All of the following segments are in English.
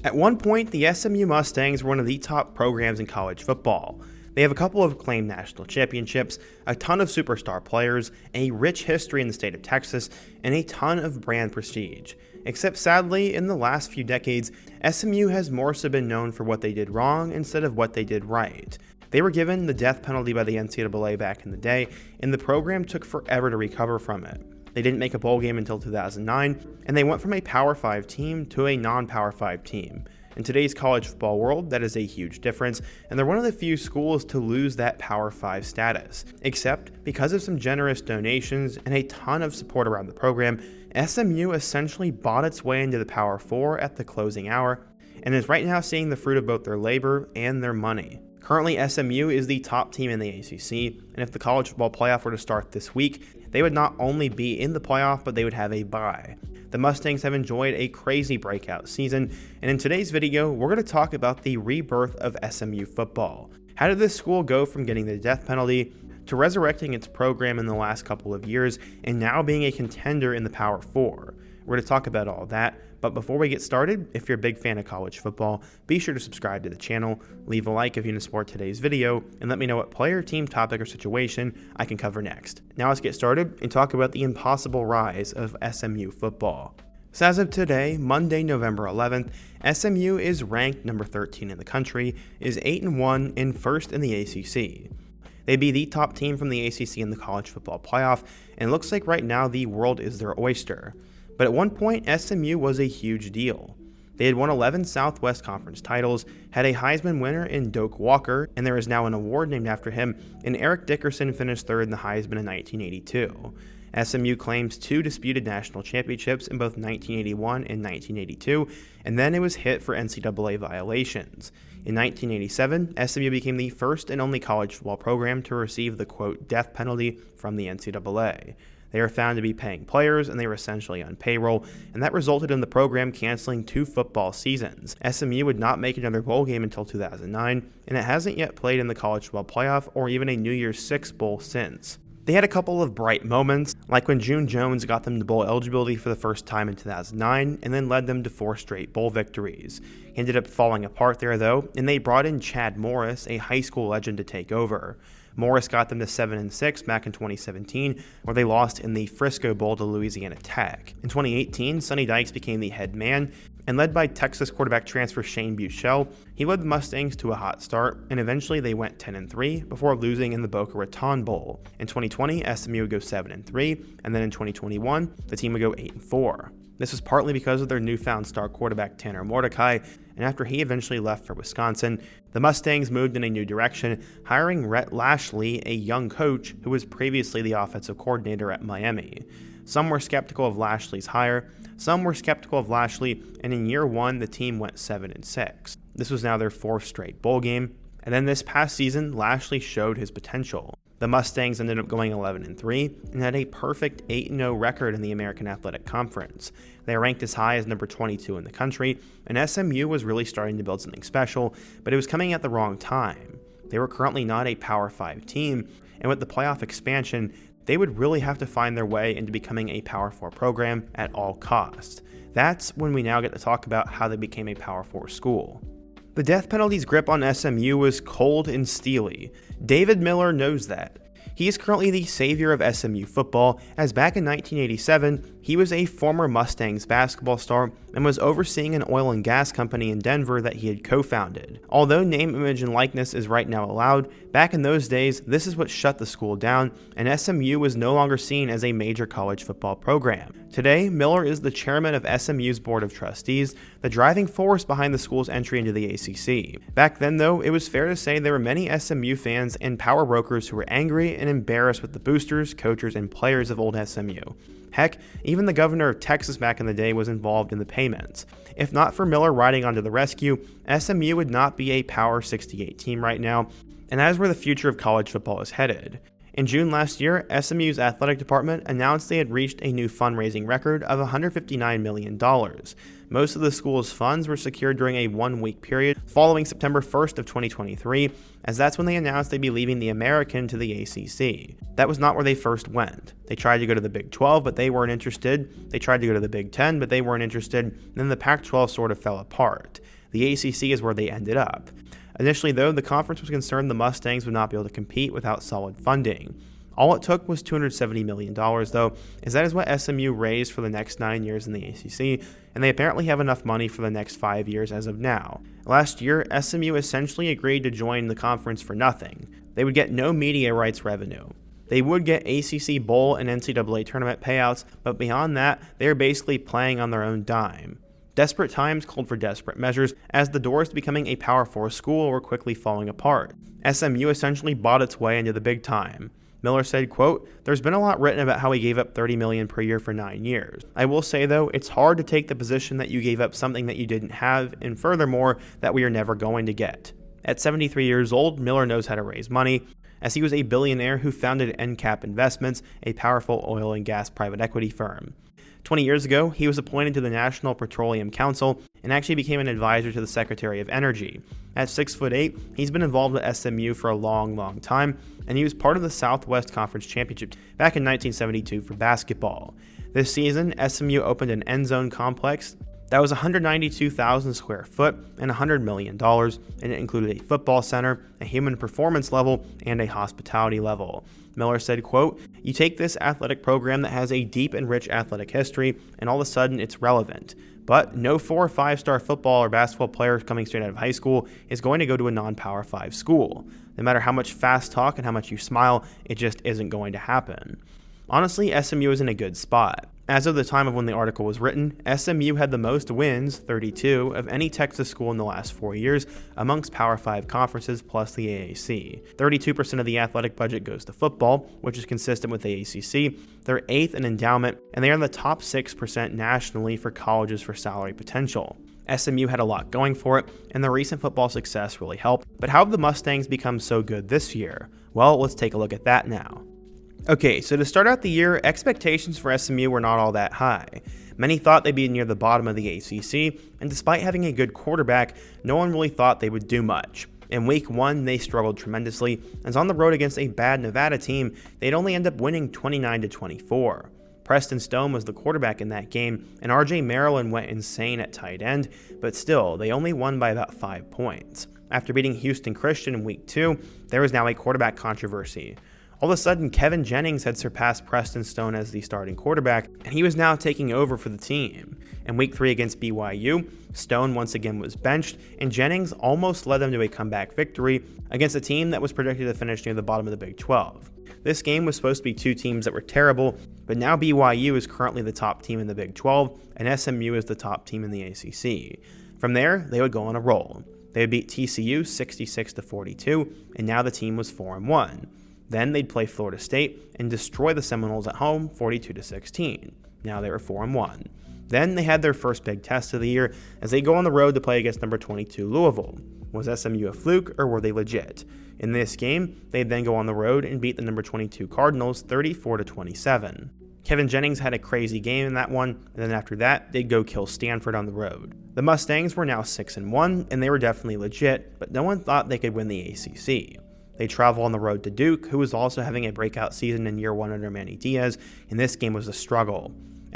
At one point, the SMU Mustangs were one of the top programs in college football. They have a couple of claimed national championships, a ton of superstar players, a rich history in the state of Texas, and a ton of brand prestige. Except sadly, in the last few decades, SMU has more so been known for what they did wrong instead of what they did right. They were given the death penalty by the NCAA back in the day, and the program took forever to recover from it. They didn't make a bowl game until 2009, and they went from a Power 5 team to a non-Power 5 team. In today's college football world, that is a huge difference, and they're one of the few schools to lose that Power 5 status. Except, because of some generous donations and a ton of support around the program, SMU essentially bought its way into the Power 4 at the closing hour, and is right now seeing the fruit of both their labor and their money. Currently, SMU is the top team in the ACC, and if the college football playoff were to start this week, they would not only be in the playoff, but they would have a bye. The Mustangs have enjoyed a crazy breakout season, and in today's video, we're going to talk about the rebirth of SMU football. How did this school go from getting the death penalty to resurrecting its program in the last couple of years and now being a contender in the Power 4? We're going to talk about all that, but before we get started, if you're a big fan of college football, be sure to subscribe to the channel, leave a like if you want to support today's video, and let me know what player, team, topic, or situation I can cover next. Now let's get started and talk about the impossible rise of SMU football. So as of today, Monday, November 11th, SMU is ranked number 13 in the country, is 8-1 and first in the ACC. They'd be the top team from the ACC in the college football playoff, and it looks like right now the world is their oyster. But at one point, SMU was a huge deal. They had won 11 Southwest Conference titles, had a Heisman winner in Doak Walker, and there is now an award named after him, and Eric Dickerson finished third in the Heisman in 1982. SMU claims 2 disputed national championships in both 1981 and 1982, and then it was hit for NCAA violations. In 1987, SMU became the first and only college football program to receive the, quote, death penalty from the NCAA. They were found to be paying players, and they were essentially on payroll, and that resulted in the program canceling 2 football seasons. SMU would not make another bowl game until 2009, and it hasn't yet played in the college football playoff or even a New Year's Six bowl since. They had a couple of bright moments, like when June Jones got them to bowl eligibility for the first time in 2009, and then led them to 4 straight bowl victories. He ended up falling apart there though, and they brought in Chad Morris, a high school legend, to take over. Morris got them to 7-6 back in 2017, where they lost in the Frisco Bowl to Louisiana Tech. In 2018, Sonny Dykes became the head man, and led by Texas quarterback transfer Shane Buechele, he led the Mustangs to a hot start, and eventually they went 10-3 before losing in the Boca Raton Bowl. In 2020, SMU would go 7-3, and then in 2021, the team would go 8-4. This was partly because of their newfound star quarterback Tanner Mordecai, and after he eventually left for Wisconsin, the Mustangs moved in a new direction, hiring Rhett Lashley, a young coach who was previously the offensive coordinator at Miami. Some were skeptical of Lashley's hire, some were skeptical of Lashley, and in year 1, the team went 7-6. This was now their 4th straight bowl game, and then this past season, Lashley showed his potential. The Mustangs ended up going 11-3 and had a perfect 8-0 record in the American Athletic Conference. They ranked as high as number 22 in the country, and SMU was really starting to build something special, but it was coming at the wrong time. They were currently not a Power 5 team, and with the playoff expansion, they would really have to find their way into becoming a Power 4 program at all costs. That's when we now get to talk about how they became a Power 4 school. The death penalty's grip on SMU was cold and steely. David Miller knows that. He is currently the savior of SMU football, as back in 1987, he was a former Mustangs basketball star and was overseeing an oil and gas company in Denver that he had co-founded. Although name, image, and likeness is right now allowed, back in those days, this is what shut the school down, and SMU was no longer seen as a major college football program. Today, Miller is the chairman of SMU's Board of Trustees, the driving force behind the school's entry into the ACC. Back then, though, it was fair to say there were many SMU fans and power brokers who were angry and embarrassed with the boosters, coaches, and players of old SMU. Heck, even the governor of Texas back in the day was involved in the payments. If not for Miller riding onto the rescue, SMU would not be a Power 68 team right now, and that is where the future of college football is headed. In June last year, SMU's athletic department announced they had reached a new fundraising record of $159 million. Most of the school's funds were secured during a one-week period following September 1st of 2023, as that's when they announced they'd be leaving the American to the ACC. That was not where they first went. They tried to go to the Big 12, but they weren't interested. They tried to go to the Big 10, but they weren't interested. And then the Pac-12 sort of fell apart. The ACC is where they ended up. Initially, though, the conference was concerned the Mustangs would not be able to compete without solid funding. All it took was $270 million, though, as that is what SMU raised for the next 9 years in the ACC, and they apparently have enough money for the next 5 years as of now. Last year, SMU essentially agreed to join the conference for nothing. They would get no media rights revenue. They would get ACC Bowl and NCAA tournament payouts, but beyond that, they are basically playing on their own dime. Desperate times called for desperate measures, as the doors to becoming a Power 4 school were quickly falling apart. SMU essentially bought its way into the big time. Miller said, quote, "There's been a lot written about how we gave up $30 million per year for 9 years. I will say, though, it's hard to take the position that you gave up something that you didn't have, and furthermore, that we are never going to get." At 73 years old, Miller knows how to raise money, as he was a billionaire who founded NCAP Investments, a powerful oil and gas private equity firm. 20 years ago, he was appointed to the National Petroleum Council and actually became an advisor to the Secretary of Energy. At 6'8", he's been involved with SMU for a long time, and he was part of the Southwest Conference Championship back in 1972 for basketball. This season, SMU opened an end zone complex that was 192,000 square foot and $100 million, and it included a football center, a human performance level, and a hospitality level. Miller said, quote, "You take this athletic program that has a deep and rich athletic history, and all of a sudden it's relevant. But no 4 or 5-star football or basketball player coming straight out of high school is going to go to a non-Power 5 school. No matter how much fast talk and how much you smile, it just isn't going to happen." Honestly, SMU is in a good spot. As of the time of when the article was written, SMU had the most wins, 32, of any Texas school in the last 4 years amongst Power 5 conferences plus the AAC. 32% of the athletic budget goes to football, which is consistent with the ACC. They're 8th in endowment, and they are in the top 6% nationally for colleges for salary potential. SMU had a lot going for it, and the recent football success really helped. But how have the Mustangs become so good this year? Well, let's take a look at that now. Okay, so to start out the year, expectations for SMU were not all that high. Many thought they'd be near the bottom of the ACC, and despite having a good quarterback, no one really thought they would do much. In week 1, they struggled tremendously, as on the road against a bad Nevada team, they'd only end up winning 29-24. Preston Stone was the quarterback in that game, and RJ Maryland went insane at tight end, but still, they only won by about 5 points. After beating Houston Christian in week 2, there was now a quarterback controversy. All of a sudden, Kevin Jennings had surpassed Preston Stone as the starting quarterback, and he was now taking over for the team. In week 3 against BYU, Stone once again was benched, and Jennings almost led them to a comeback victory against a team that was predicted to finish near the bottom of the Big 12. This game was supposed to be 2 teams that were terrible, but now BYU is currently the top team in the Big 12, and SMU is the top team in the ACC. From there, they would go on a roll. They would beat TCU 66-42, and now the team was 4-1. Then they'd play Florida State and destroy the Seminoles at home 42-16. Now they were 4-1. Then they had their first big test of the year as they go on the road to play against number 22 Louisville. Was SMU a fluke or were they legit? In this game, they'd then go on the road and beat the number 22 Cardinals 34-27. Kevin Jennings had a crazy game in that one, and then after that, they'd go kill Stanford on the road. The Mustangs were now 6-1, and they were definitely legit, but no one thought they could win the ACC. They travel on the road to Duke, who was also having a breakout season in year 1 under Manny Diaz, and this game was a struggle.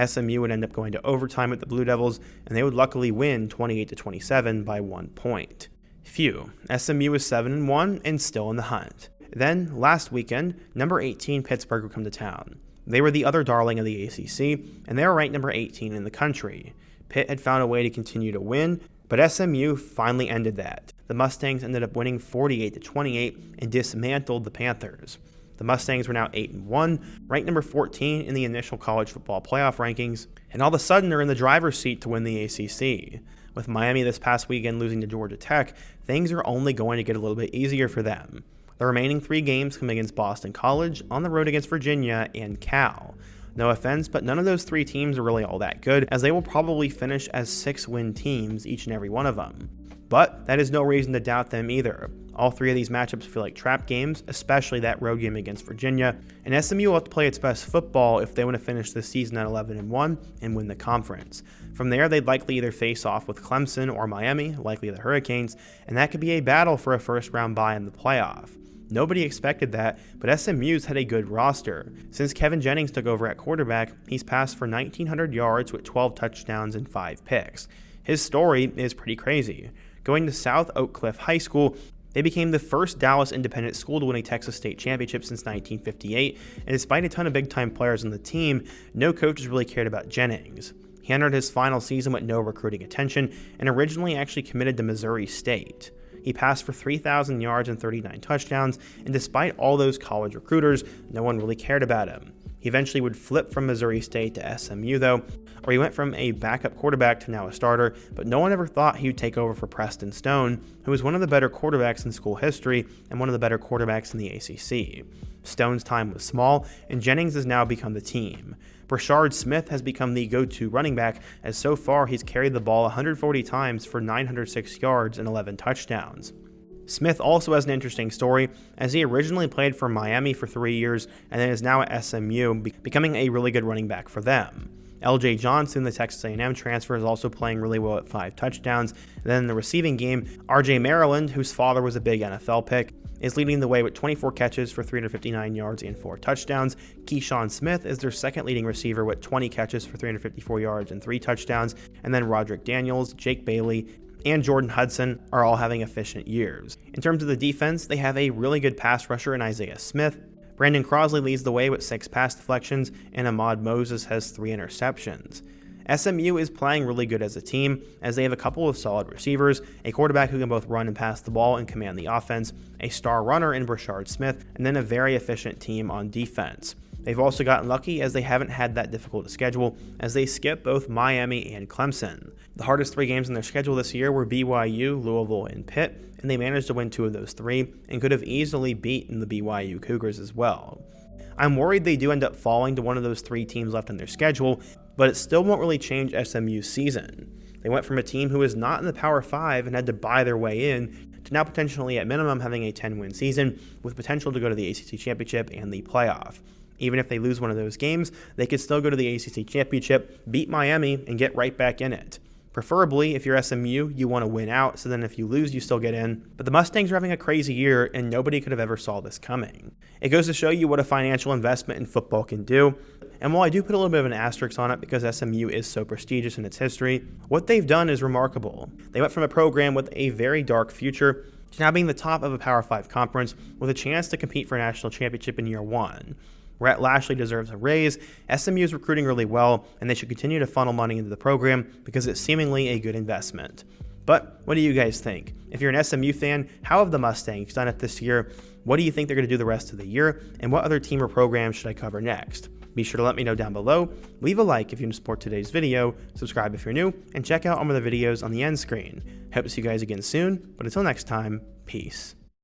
SMU would end up going to overtime with the Blue Devils, and they would luckily win 28-27 by 1 point. Phew, SMU was 7-1 and still in the hunt. Then, last weekend, number 18 Pittsburgh would come to town. They were the other darling of the ACC, and they were ranked number 18 in the country. Pitt had found a way to continue to win, but SMU finally ended that. The Mustangs ended up winning 48-28 and dismantled the Panthers. The Mustangs were now 8-1, ranked number 14 in the initial college football playoff rankings, and all of a sudden they're in the driver's seat to win the ACC. With Miami this past weekend losing to Georgia Tech, things are only going to get a little bit easier for them. The remaining 3 games come against Boston College, on the road against Virginia, and Cal. No offense, but none of those 3 teams are really all that good, as they will probably finish as 6-win teams, each and every one of them. But that is no reason to doubt them either. All three of these matchups feel like trap games, especially that road game against Virginia, and SMU will have to play its best football if they want to finish this season at 11-1 and win the conference. From there, they'd likely either face off with Clemson or Miami, likely the Hurricanes, and that could be a battle for a first-round bye in the playoff. Nobody expected that, but SMU's had a good roster. Since Kevin Jennings took over at quarterback, he's passed for 1,900 yards with 12 touchdowns and 5 picks. His story is pretty crazy. Going to South Oak Cliff High School, they became the first Dallas independent school to win a Texas state championship since 1958, and despite a ton of big-time players on the team, no coaches really cared about Jennings. He entered his final season with no recruiting attention, and originally actually committed to Missouri State. He passed for 3,000 yards and 39 touchdowns, and despite all those college recruiters, no one really cared about him. He eventually would flip from Missouri State to SMU though, where he went from a backup quarterback to now a starter, but no one ever thought he would take over for Preston Stone, who was one of the better quarterbacks in school history and one of the better quarterbacks in the ACC. Stone's time was small, and Jennings has now become the team. Brashard Smith has become the go-to running back, as so far he's carried the ball 140 times for 906 yards and 11 touchdowns. Smith also has an interesting story, as he originally played for Miami for 3 years and then is now at SMU, becoming a really good running back for them. LJ Johnson, the Texas A&M transfer, is also playing really well at 5 touchdowns. And then in the receiving game, RJ Maryland, whose father was a big NFL pick, is leading the way with 24 catches for 359 yards and 4 touchdowns. Keyshawn Smith is their second leading receiver with 20 catches for 354 yards and 3 touchdowns. And then Roderick Daniels, Jake Bailey, and Jordan Hudson are all having efficient years. In terms of the defense, they have a really good pass rusher in Isaiah Smith. Brandon Crosley leads the way with 6 pass deflections, and Ahmad Moses has 3 interceptions. SMU is playing really good as a team, as they have a couple of solid receivers, a quarterback who can both run and pass the ball and command the offense, a star runner in Brashard Smith, and then a very efficient team on defense. They've also gotten lucky as they haven't had that difficult a schedule, as they skip both Miami and Clemson. The hardest 3 games in their schedule this year were BYU, Louisville, and Pitt, and they managed to win 2 of those 3, and could have easily beaten the BYU Cougars as well. I'm worried they do end up falling to one of those 3 teams left in their schedule, but it still won't really change SMU's season. They went from a team who was not in the Power 5 and had to buy their way in, to now potentially at minimum having a 10-win season, with potential to go to the ACC Championship and the playoff. Even if they lose one of those games, they could still go to the ACC Championship, beat Miami, and get right back in it. Preferably, if you're SMU, you want to win out, so then if you lose, you still get in. But the Mustangs are having a crazy year, and nobody could have ever saw this coming. It goes to show you what a financial investment in football can do. And while I do put a little bit of an asterisk on it because SMU is so prestigious in its history, what they've done is remarkable. They went from a program with a very dark future to now being the top of a Power 5 conference with a chance to compete for a national championship in year 1. Rhett Lashley deserves a raise. SMU is recruiting really well, and they should continue to funnel money into the program because it's seemingly a good investment. But what do you guys think? If you're an SMU fan, how have the Mustangs done it this year? What do you think they're going to do the rest of the year? And what other team or program should I cover next? Be sure to let me know down below. Leave a like if you want to support today's video, subscribe if you're new, and check out all of the videos on the end screen. Hope to see you guys again soon, but until next time, peace.